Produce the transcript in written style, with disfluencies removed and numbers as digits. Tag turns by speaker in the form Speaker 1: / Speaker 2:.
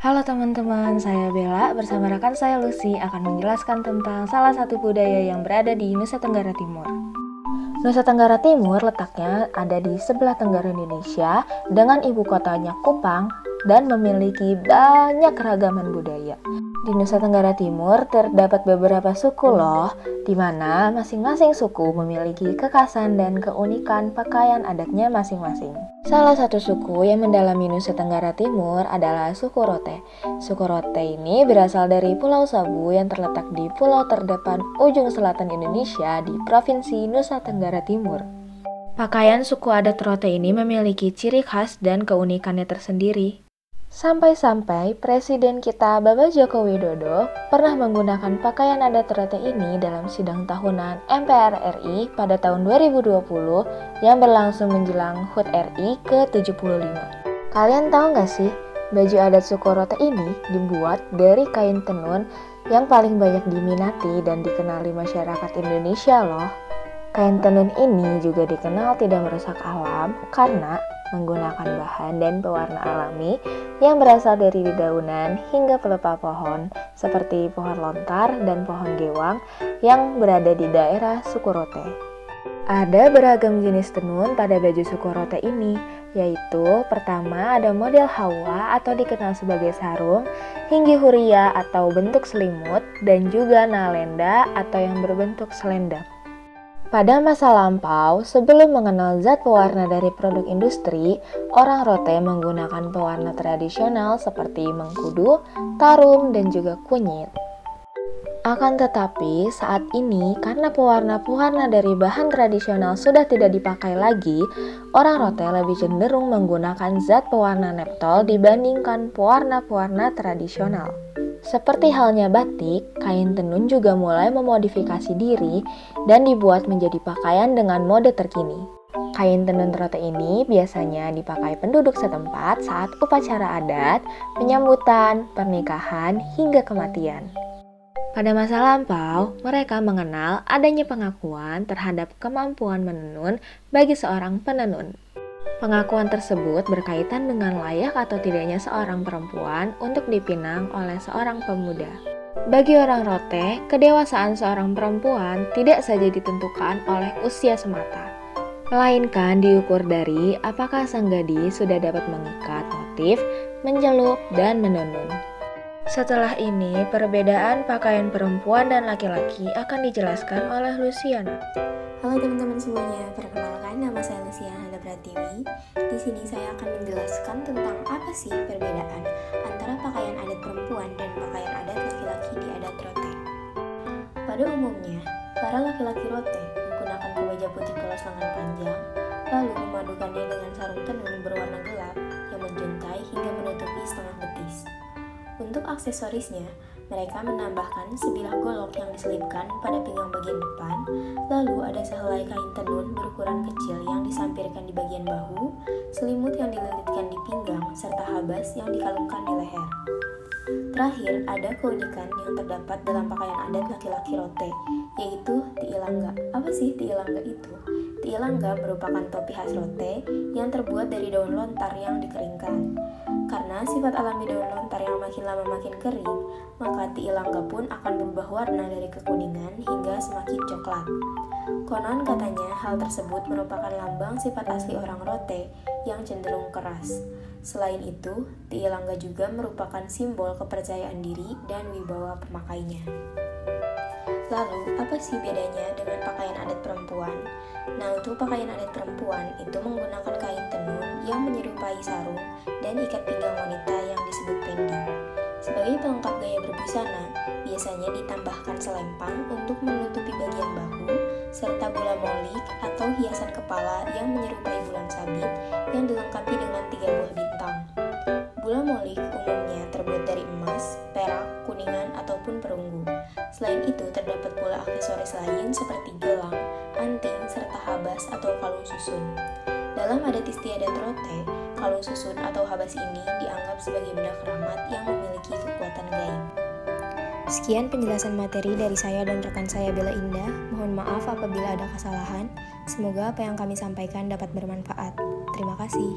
Speaker 1: Halo teman-teman, saya Bella bersama rekan saya Lucy akan menjelaskan tentang salah satu budaya yang berada di Nusa Tenggara Timur. Nusa Tenggara Timur letaknya ada di sebelah tenggara Indonesia dengan ibu kotanya Kupang dan memiliki banyak keragaman budaya. Di Nusa Tenggara Timur terdapat beberapa suku loh, di mana masing-masing suku memiliki kekhasan dan keunikan pakaian adatnya masing-masing. Salah satu suku yang mendalami Nusa Tenggara Timur adalah suku Rote. Suku Rote ini berasal dari Pulau Sabu yang terletak di pulau terdepan ujung selatan Indonesia di Provinsi Nusa Tenggara Timur. Pakaian suku adat Rote ini memiliki ciri khas dan keunikannya tersendiri. Sampai-sampai Presiden kita Bapak Joko Widodo pernah menggunakan pakaian adat Rote ini dalam sidang tahunan MPR RI pada tahun 2020 yang berlangsung menjelang HUT RI ke-75. Kalian tahu nggak sih, baju adat suku Rote ini dibuat dari kain tenun yang paling banyak diminati dan dikenali masyarakat Indonesia loh. Kain tenun ini juga dikenal tidak merusak alam karena menggunakan bahan dan pewarna alami yang berasal dari dedaunan hingga pelepah pohon seperti pohon lontar dan pohon gewang yang berada di daerah suku Rote. Ada beragam jenis tenun pada baju suku Rote ini, yaitu pertama ada model hawa atau dikenal sebagai sarung, hingga huria atau bentuk selimut, dan juga nalenda atau yang berbentuk selendang. Pada masa lampau, sebelum mengenal zat pewarna dari produk industri, orang Rote menggunakan pewarna tradisional seperti mengkudu, tarum, dan juga kunyit. Akan tetapi, saat ini karena pewarna-pewarna dari bahan tradisional sudah tidak dipakai lagi, orang Rote lebih cenderung menggunakan zat pewarna neptol dibandingkan pewarna-pewarna tradisional. Seperti halnya batik, kain tenun juga mulai memodifikasi diri dan dibuat menjadi pakaian dengan mode terkini. Kain tenun Rote ini biasanya dipakai penduduk setempat saat upacara adat, penyambutan, pernikahan, hingga kematian. Pada masa lampau, mereka mengenal adanya pengakuan terhadap kemampuan menenun bagi seorang penenun. Pengakuan tersebut berkaitan dengan layak atau tidaknya seorang perempuan untuk dipinang oleh seorang pemuda. Bagi orang Rote, kedewasaan seorang perempuan tidak saja ditentukan oleh usia semata, melainkan diukur dari apakah sang gadis sudah dapat mengikat motif, mencelup, dan menenun. Setelah ini, perbedaan pakaian perempuan dan laki-laki akan dijelaskan oleh Luciana.
Speaker 2: Halo teman-teman semuanya, perkenalkan nama saya Luciana Pratiwi. Di sini saya akan menjelaskan tentang apa sih perbedaan antara pakaian adat perempuan dan pakaian adat laki-laki di adat Rote. Pada umumnya, para laki-laki Rote menggunakan kemeja putih polos lengan panjang, lalu memadukannya dengan sarung tenun berwarna gelap yang menjuntai hingga menutupi setengah betis. Untuk aksesorisnya, mereka menambahkan sebilah golok yang diselipkan pada pinggang bagian depan, lalu ada sehelai kain tenun berukuran kecil yang disampirkan di bagian bahu, selimut yang dililitkan di pinggang, serta habas yang dikalungkan di leher. Terakhir, ada keunikan yang terdapat dalam pakaian adat laki-laki Rote, yaitu tiilangga. Apa sih tiilangga itu? Tiilangga merupakan topi khas Rote yang terbuat dari daun lontar yang dikeringkan. Karena sifat alami daun lontar yang makin lama makin kering, maka tiilangga pun akan berubah warna dari kekuningan hingga semakin coklat. Konon katanya hal tersebut merupakan lambang sifat asli orang Rote yang cenderung keras. Selain itu, tiilangga juga merupakan simbol kepercayaan diri dan wibawa pemakainya. Lalu, apa sih bedanya dengan pakaian adat perempuan? Nah, untuk pakaian adat perempuan itu menggunakan kain tenun yang menyerupai sarung dan ikat pinggang wanita yang disebut pendi. Sebagai pelengkap gaya berbusana, biasanya ditambahkan selempang untuk menutupi bagian bahu, serta bola molik atau hiasan kepala yang menyerupai bulan sabit yang dilengkapi dengan 3 buah bintang. Bola molik umumnya terbuat dari emas, perak, kuningan, ataupun perunggu. Selain itu, terdapat pula aksesoris lain seperti gelang, anting, serta habas atau kalung susun. Dalam adat istiadat Rote, kalung susun atau habas ini dianggap sebagai benda keramat yang memiliki kekuatan gaib. Sekian penjelasan materi dari saya dan rekan saya Bella Indah. Mohon maaf apabila ada kesalahan. Semoga apa yang kami sampaikan dapat bermanfaat. Terima kasih.